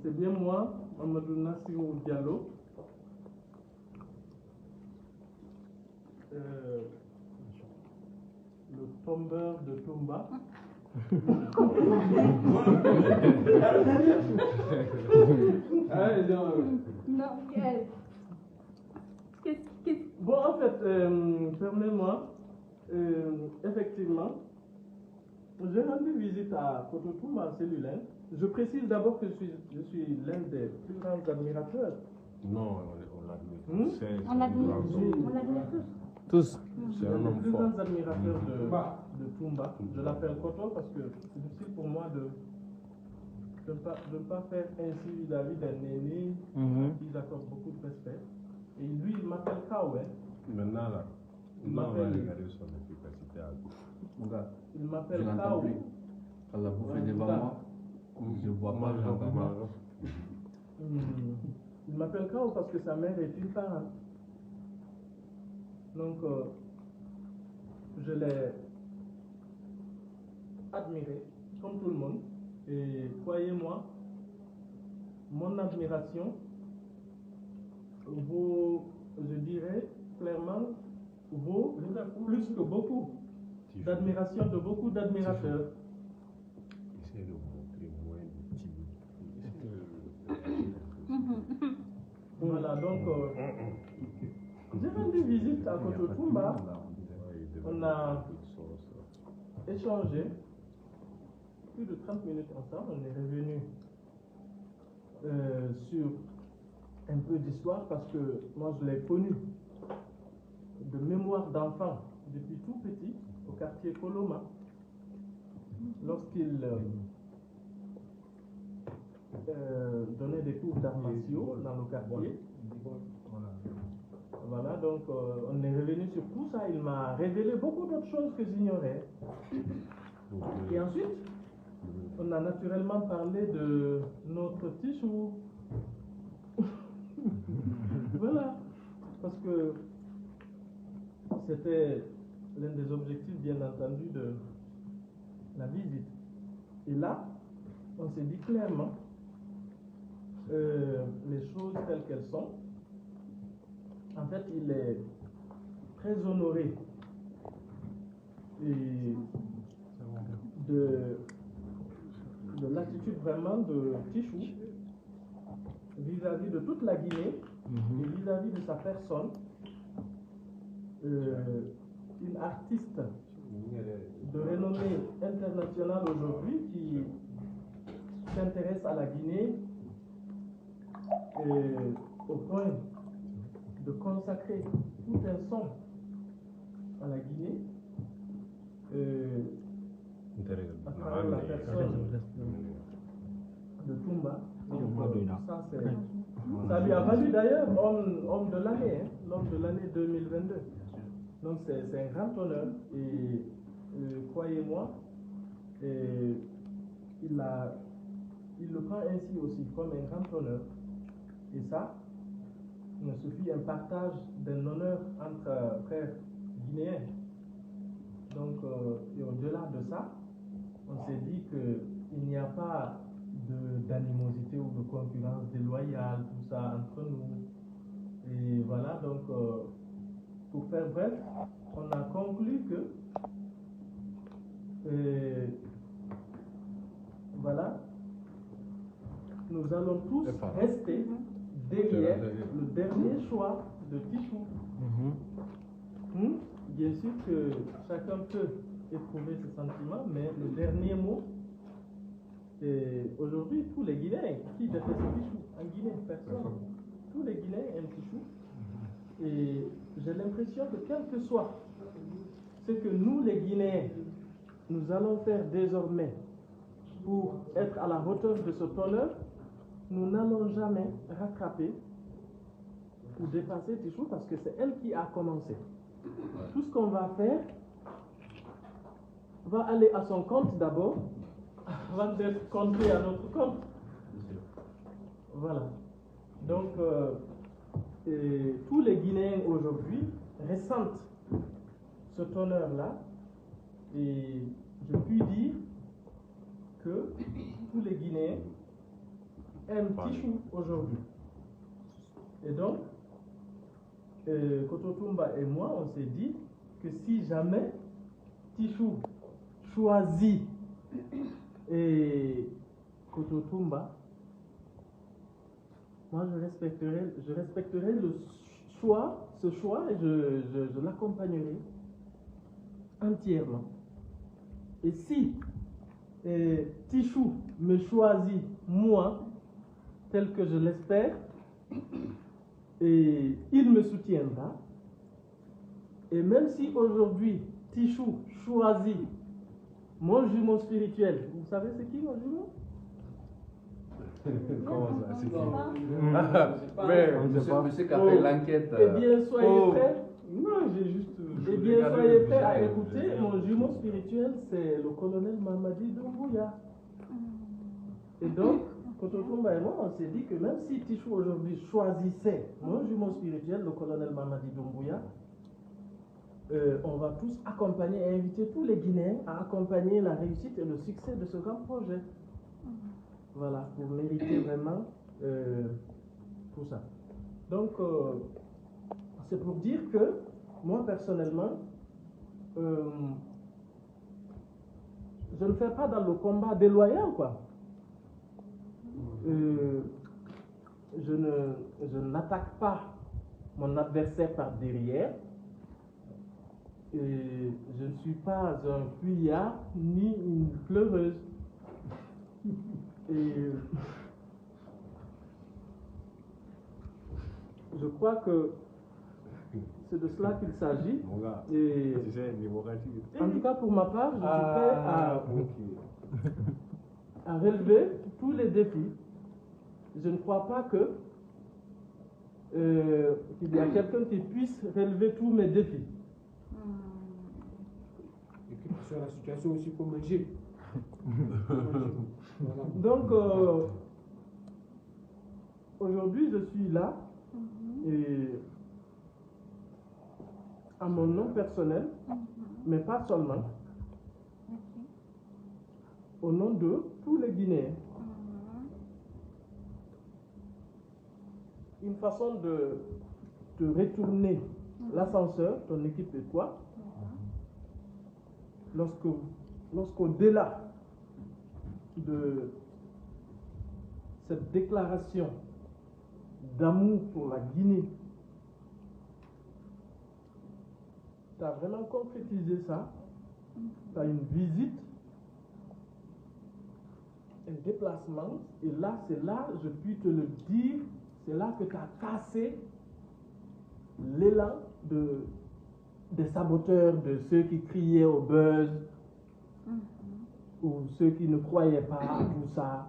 c'est bien moi, Mamadou Nassirou Diallo. Le tombeur de Toumba. Bon, en fait, permettez-moi, effectivement, j'ai rendu visite à Kototouma, en cellulaire. Je précise d'abord que je suis l'un des plus grands admirateurs. Non, on l'admire. On l'admire tous. C'est un des homme plus fort. grands admirateurs de Toumba. Je l'appelle Koto parce que c'est difficile pour moi de ne pas faire ainsi vis-à-vis d'un aîné à qui j'accorde beaucoup de respect. Et lui, il m'appelle Kawe. Maintenant, là, on va regarder son efficacité à vous. Il m'appelle Kawe. Allah vous fait devant moi. Je ne vois pas, j'entends pas. Il m'appelle Kao parce que sa mère est une parente. Donc, je l'ai admiré, comme tout le monde. Et croyez-moi, mon admiration vaut, je dirais clairement, vaut plus que beaucoup d'admiration de beaucoup d'admirateurs. Essayez de montrer moins de timide. Voilà, donc, j'ai rendu visite à Kototouma. On a échangé plus de 30 minutes ensemble. On est revenu sur un peu d'histoire parce que moi je l'ai connu de mémoire d'enfant depuis tout petit au quartier Koloma. Lorsqu'il donnait des cours d'arts martiaux dans le quartier. Voilà, donc on est revenu sur tout ça. Il m'a révélé beaucoup d'autres choses que j'ignorais. Et ensuite, on a naturellement parlé de notre Tichou. Voilà, parce que c'était l'un des objectifs, bien entendu, de la visite. Et là, on s'est dit clairement les choses telles qu'elles sont. En fait, il est très honoré et de l'attitude vraiment de Tichou vis-à-vis de toute la Guinée et vis-à-vis de sa personne. Une artiste de renommée internationale aujourd'hui qui s'intéresse à la Guinée au point de consacrer tout un son à la Guinée à travers la personne de Toumba. Ça lui a valu d'ailleurs homme de l'année, hein, l'homme de l'année 2022. Donc c'est un grand honneur et croyez-moi, il le prend ainsi aussi comme un grand honneur. Et ça, il me suffit un partage d'un honneur entre frères guinéens. Donc, et au-delà de ça, on s'est dit qu'il n'y a pas d'animosité ou de concurrence déloyale, tout ça entre nous. Et voilà, donc, pour faire bref, on a conclu que, voilà, nous allons tous rester derrière le dernier choix de Tichou. Bien sûr que chacun peut éprouver ses sentiments, mais le dernier mot, aujourd'hui, tous les Guinéens qui détestent Tichou, en Guinée, personne. Tous les Guinéens aiment Tichou. Et j'ai l'impression que quel que soit ce que nous, les Guinéens, nous allons faire désormais pour être à la hauteur de ce honneur, nous n'allons jamais rattraper ou dépasser Tichou parce que c'est elle qui a commencé. Tout ce qu'on va faire va aller à son compte d'abord, avant d'être compté à notre compte. Voilà. Donc, tous les Guinéens aujourd'hui ressentent cet honneur-là, et je puis dire que tous les Guinéens aime Tichou aujourd'hui. Et donc, Kototumba et moi, on s'est dit que si jamais Tichou choisit et Kototumba, moi je respecterai ce choix et je l'accompagnerai entièrement. Et si Tichou me choisit, moi, tel que je l'espère, et il me soutiendra. Et même si aujourd'hui Tichou choisit mon jumeau spirituel, vous savez c'est qui mon jumeau? Comment ça? C'est qui? Monsieur qui a fait l'enquête. Eh bien, soyez prêts. Non, j'ai juste. Eh bien, soyez prêts à écouter. Mon jumeau spirituel, c'est le colonel Mamadi Doumbouya. Et donc, Kototumba et moi, on s'est dit que même si Tichou aujourd'hui choisissait mon jumeau spirituel, le colonel Mamadi Doumbouya, on va tous accompagner et inviter tous les Guinéens à accompagner la réussite et le succès de ce grand projet. Voilà, pour mériter vraiment tout ça. Donc, c'est pour dire que moi, personnellement, je ne fais pas dans le combat déloyal, quoi. Je n'attaque pas mon adversaire par derrière. Je ne suis pas un fuyard ni une pleureuse. Et je crois que c'est de cela qu'il s'agit. Et en tout cas, pour ma part, je suis prêt à relever tous les défis. Je ne crois pas qu'il y a quelqu'un qui puisse relever tous mes défis. Et que sur la situation aussi pour manger. Donc, aujourd'hui, je suis là et à mon nom personnel, mais pas seulement, au nom de tous les Guinéens. Une façon de retourner l'ascenseur, ton équipe et toi, lorsqu'au-delà de cette déclaration d'amour pour la Guinée, tu as vraiment concrétisé ça, tu as une visite, un déplacement, et là, c'est là, je puis te le dire, c'est là que tu as cassé l'élan des saboteurs, de ceux qui criaient au buzz, ou ceux qui ne croyaient pas à tout ça.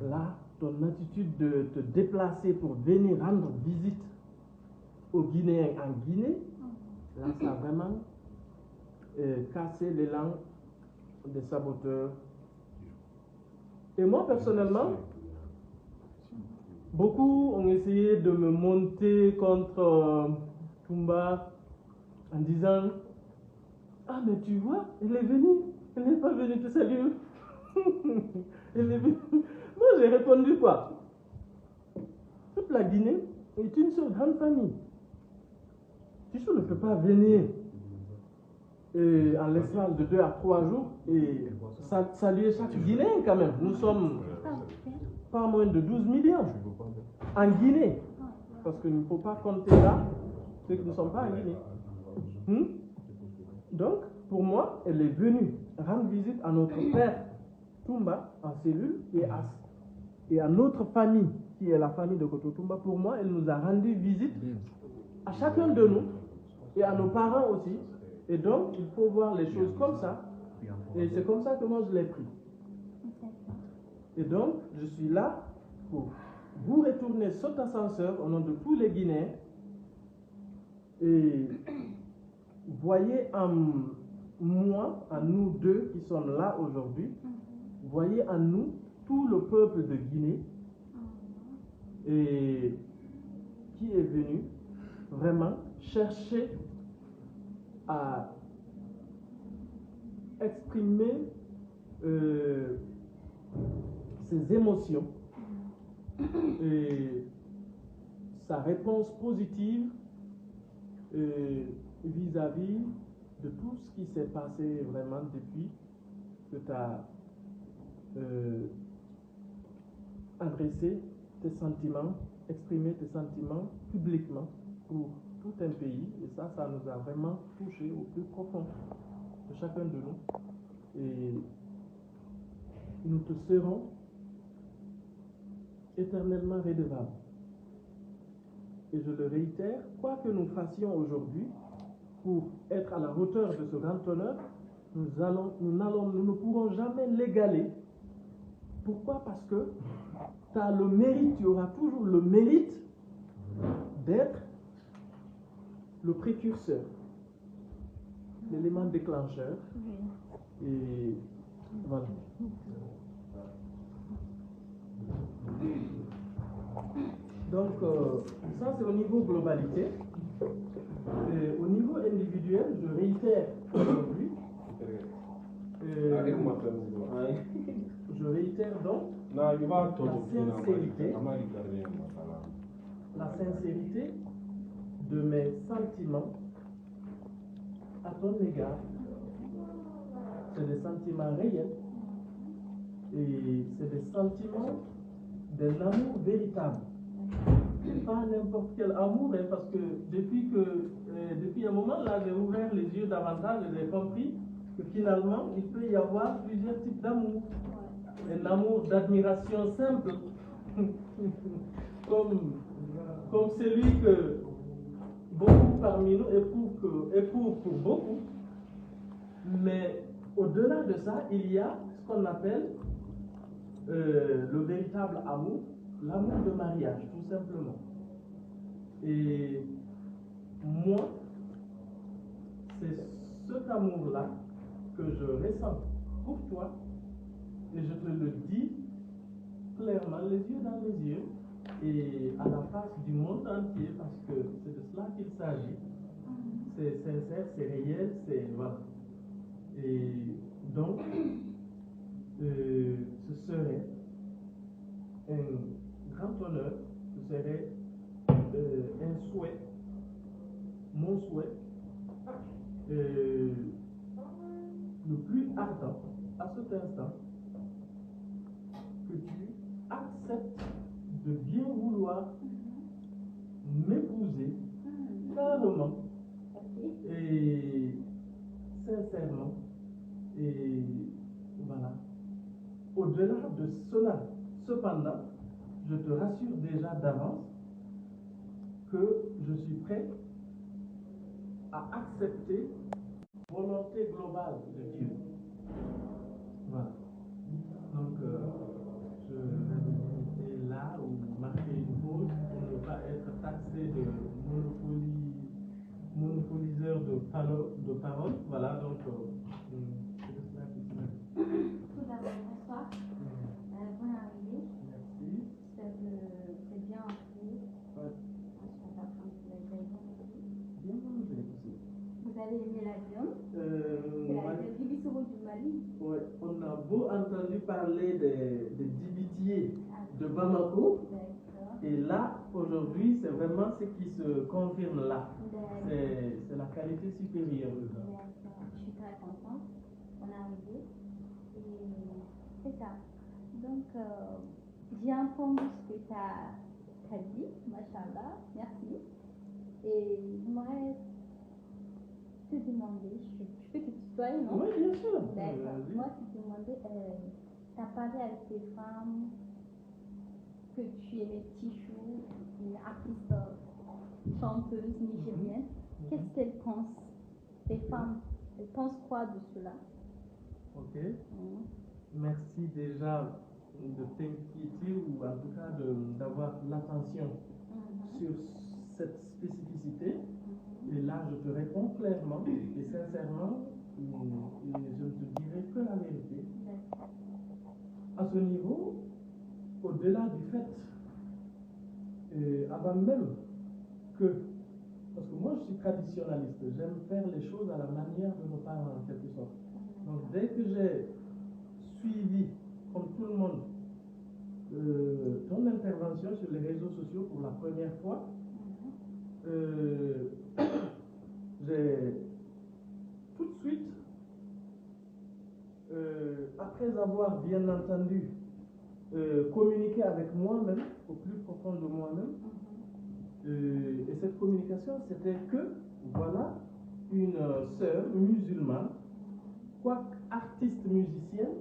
Là, ton attitude de te déplacer pour venir rendre visite aux Guinéens en Guinée, là, ça a vraiment cassé l'élan des saboteurs. Et moi, personnellement, beaucoup ont essayé de me monter contre Tumba en disant « Ah, mais tu vois, elle est venue, elle n'est pas venue te saluer. » Elle est venue. Moi, j'ai répondu quoi? Toute la Guinée est une seule grande famille. Tichou ne peut pas venir en l'espace de 2 à 3 jours et saluer chaque Guinéen quand même. Nous sommes pas moins de 12 millions en Guinée. Parce qu'il ne faut pas compter là ceux qui ne sont pas en Guinée. Donc, pour moi, elle est venue rendre visite à notre père Tumba en cellule et à notre famille, qui est la famille de Kototumba. Pour moi, elle nous a rendu visite à chacun de nous et à nos parents aussi. Et donc, il faut voir les choses comme ça. Et c'est comme ça que moi, je l'ai pris. Et donc, je suis là pour vous retourner cet ascenseur au nom de tous les Guinéens. Et voyez en moi, en nous deux qui sommes là aujourd'hui, voyez en nous tout le peuple de Guinée et qui est venu vraiment chercher à exprimer ses émotions et sa réponse positive vis-à-vis de tout ce qui s'est passé vraiment depuis que tu as adressé tes sentiments, exprimé tes sentiments publiquement pour tout un pays. Et ça nous a vraiment touché au plus profond de chacun de nous. Et nous te serons éternellement redevables. Et je le réitère, quoi que nous fassions aujourd'hui pour être à la hauteur de ce grand honneur, nous ne pourrons jamais l'égaler. Pourquoi? Parce que tu as le mérite, tu auras toujours le mérite d'être le précurseur, l'élément déclencheur. Et voilà. Donc, ça c'est au niveau globalité. Et au niveau individuel, je réitère aujourd'hui. Je réitère donc la sincérité de mes sentiments à ton égard. C'est des sentiments réels et c'est des sentiments d'un amour véritable. Pas n'importe quel amour, hein, parce que depuis un moment là, j'ai ouvert les yeux davantage et j'ai compris que finalement il peut y avoir plusieurs types d'amour. Un amour d'admiration simple, comme celui que beaucoup parmi nous éprouvent pour beaucoup. Mais au-delà de ça, il y a ce qu'on appelle le véritable amour, l'amour de mariage, tout simplement. Et moi, c'est cet amour-là que je ressens pour toi, et je te le dis clairement, les yeux dans les yeux, et à la face du monde entier, parce que c'est de cela qu'il s'agit. C'est sincère, c'est réel, c'est... Voilà. Et donc, ce serait un grand honneur, ce serait un souhait, mon souhait, le plus ardent à cet instant, que tu acceptes de bien vouloir m'épouser clairement et sincèrement. Et voilà. Au-delà de cela, cependant, je te rassure déjà d'avance que je suis prêt à accepter la volonté globale de Dieu. Voilà. Donc, je vais me limiter là ou marquer une pause pour ne pas être taxé de monopoliseur de parole. Voilà, donc, c'est de cela qu'il s'agit. Tout d'abord, bonsoir. Bonne arrivée. Merci. C'est bien appris. Ouais. Bien mangé aussi. Vous avez aimé l'avion? C'est l'avion Dibisoro du Mali. Ouais, on a beau entendu parler des dibitiers de Bamako. Et là, aujourd'hui, c'est vraiment ce qui se confirme là. C'est la qualité supérieure. Je suis très contente. On est arrivé. Et c'est ça. Donc, j'ai entendu ce que tu as dit, machallah, merci. Et j'aimerais te demander, je peux te tutoyer, non? Oui, bien sûr. D'accord. Moi, je te demandais, tu as parlé avec tes femmes, que tu aimais Tichou, une artiste chanteuse nigérienne. Qu'est-ce qu'elles pensent? Les femmes, elles pensent quoi de cela? Ok. Merci déjà de t'inquiéter ou en tout cas d'avoir l'attention sur cette spécificité. Et là, je te réponds clairement et sincèrement, et je ne te dirai que la vérité. À ce niveau, au-delà du fait, avant même que, parce que moi je suis traditionnaliste, j'aime faire les choses à la manière de nos parents en quelque sorte. Donc dès que j'ai suivi, comme tout le monde, ton intervention sur les réseaux sociaux pour la première fois, j'ai tout de suite, après avoir bien entendu communiqué avec moi-même, au plus profond de moi-même, et cette communication, c'était que, voilà, une sœur musulmane, quoique artiste musicienne,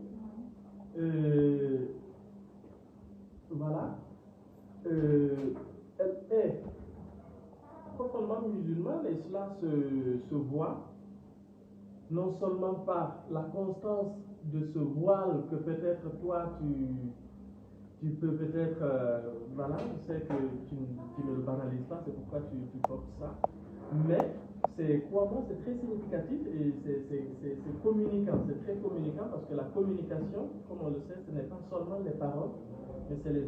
voilà, elle est profondément musulmane et cela se voit non seulement par la constance de ce voile que peut-être toi tu peux peut-être, voilà, je sais que tu ne le banalises pas, c'est pourquoi tu portes ça, mais crois-moi, c'est très significatif et c'est communicant, c'est très communicant parce que la communication, comme on le sait, ce n'est pas seulement les paroles, mais c'est les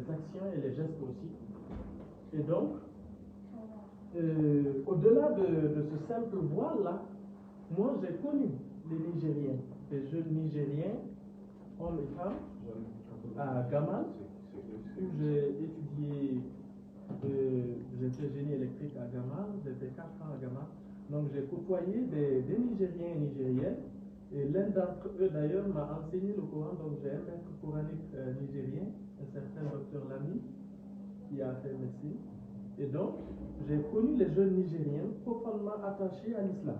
actions et les gestes aussi. Et donc, au-delà de ce simple voile-là, moi j'ai connu les Nigériens, les jeunes Nigériens, hommes et femmes, à Gamal, où j'ai étudié, j'étais génie électrique à Gamal, j'étais 4 ans à Gamal, donc j'ai côtoyé des Nigériens et Nigériennes, et l'un d'entre eux d'ailleurs m'a enseigné le Coran, donc j'ai un maître coranique nigérien, un certain docteur Lamy, qui a fait médecine, et donc j'ai connu les jeunes Nigériens profondément attachés à l'islam.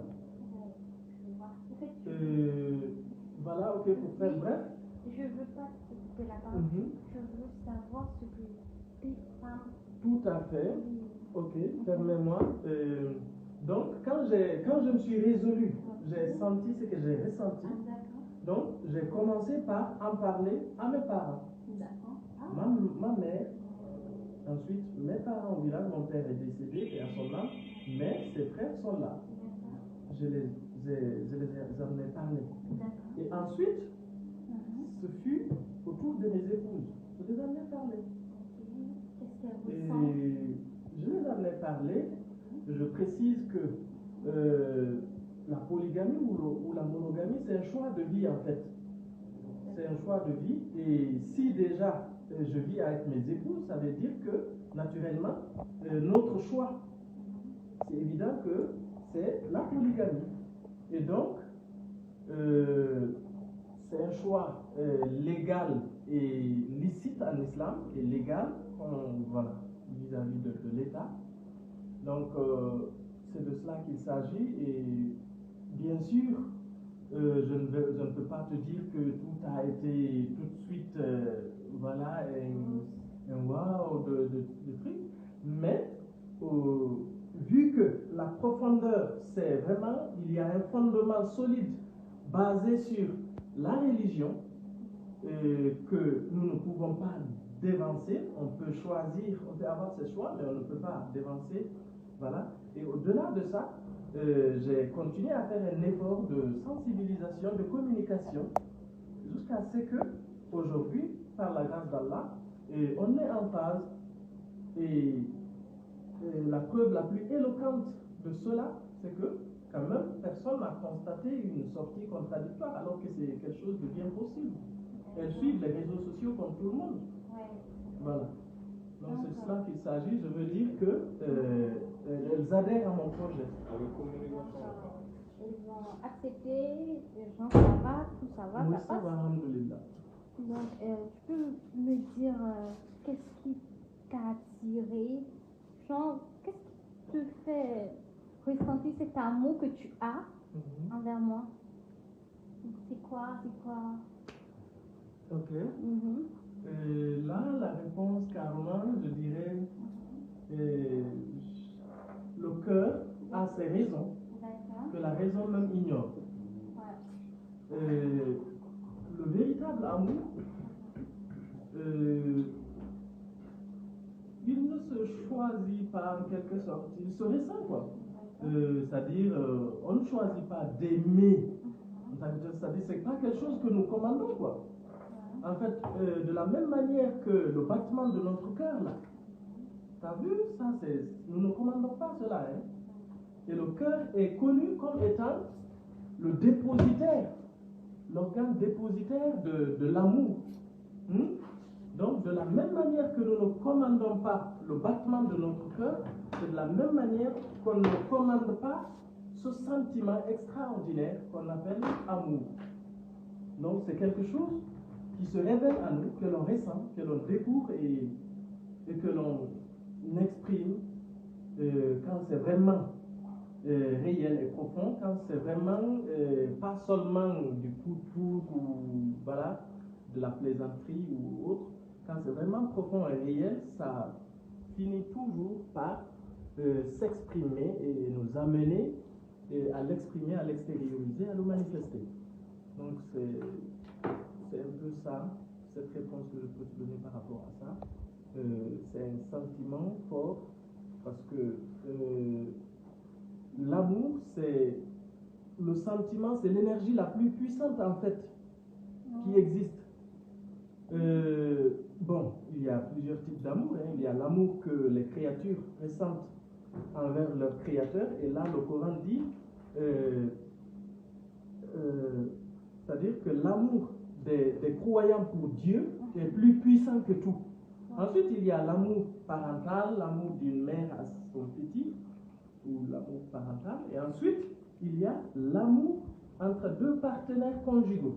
Voilà, ok, pour faire bref. Je ne veux pas te couper la parole, je veux savoir ce que tes femmes. Tout à fait. Ok, permets-moi. Donc, quand je me suis résolu, j'ai senti ce que j'ai ressenti. Donc, j'ai commencé par en parler à mes parents. Ma mère, ensuite mes parents au village, mon père est décédé et à son âme, mais ses frères sont là. Je les en ai parlé. Et ensuite, ce fut autour de mes épouses. Je les en ai parlé. Et je les en ai parlé. Je précise que la polygamie ou la monogamie, c'est un choix de vie en fait. C'est un choix de vie. Et si déjà je vis avec mes épouses, ça veut dire que naturellement, notre choix, c'est évident que c'est la polygamie. Et donc, c'est un choix légal et licite en islam, et légal voilà, vis-à-vis de l'État. Donc, c'est de cela qu'il s'agit. Et bien sûr, je ne peux pas te dire que tout a été tout de suite, voilà, un wow de trucs, mais vu que la profondeur, c'est vraiment, il y a un fondement solide basé sur la religion que nous ne pouvons pas dévancer. On peut choisir, on peut avoir ses choix, mais on ne peut pas dévancer. Voilà. Et au-delà de ça, j'ai continué à faire un effort de sensibilisation, de communication, jusqu'à ce que, aujourd'hui, par la grâce d'Allah, on est en phase. Et la preuve la plus éloquente de cela, c'est que, quand même, personne n'a constaté une sortie contradictoire, alors que c'est quelque chose de bien possible. Elles suivent les réseaux sociaux comme tout le monde. Voilà. Donc c'est cela qu'il s'agit. Je veux dire que elles adhèrent à mon projet. Ils ont accepté, les gens, ça va, tout ça va, Oui, ça ça passe. va, alhamdoulilah. Donc, tu peux me dire qu'est-ce qui t'a attiré, genre, qu'est-ce qui te fait ressentir cet amour que tu as envers moi? C'est quoi? Ok. Là, la réponse, carrément, je dirais, le cœur a ses raisons que la raison même ignore. Le véritable amour, il ne se choisit pas en quelque sorte, il se ressent quoi. C'est-à-dire, on ne choisit pas d'aimer. C'est-à-dire, c'est pas quelque chose que nous commandons quoi. En fait, de la même manière que le battement de notre cœur là, t'as vu ça, nous ne commandons pas cela. Hein? Et le cœur est connu comme étant le dépositaire, l'organe dépositaire de l'amour. Donc, de la même manière que nous ne commandons pas le battement de notre cœur, c'est de la même manière qu'on ne commande pas ce sentiment extraordinaire qu'on appelle amour. Donc, c'est quelque chose qui se révèle à nous, que l'on ressent, que l'on découvre et que l'on exprime quand c'est vraiment réel et profond, quand c'est vraiment pas seulement du coup de foudre ou voilà, de la plaisanterie ou autre, quand c'est vraiment profond et réel, ça finit toujours par s'exprimer et nous amener à l'exprimer, à l'extérioriser, à le manifester. Donc c'est un peu ça, cette réponse que je peux te donner par rapport à ça. C'est un sentiment fort parce que l'amour, c'est le sentiment, c'est l'énergie la plus puissante en fait qui existe. Bon, il y a plusieurs types d'amour. Hein. Il y a l'amour que les créatures ressentent envers leur créateur. Et là, le Coran dit, c'est-à-dire que l'amour des croyants pour Dieu est plus puissant que tout. Ensuite, il y a l'amour parental, l'amour d'une mère à son petit, ou l'amour parental. Et ensuite, il y a l'amour entre deux partenaires conjugaux.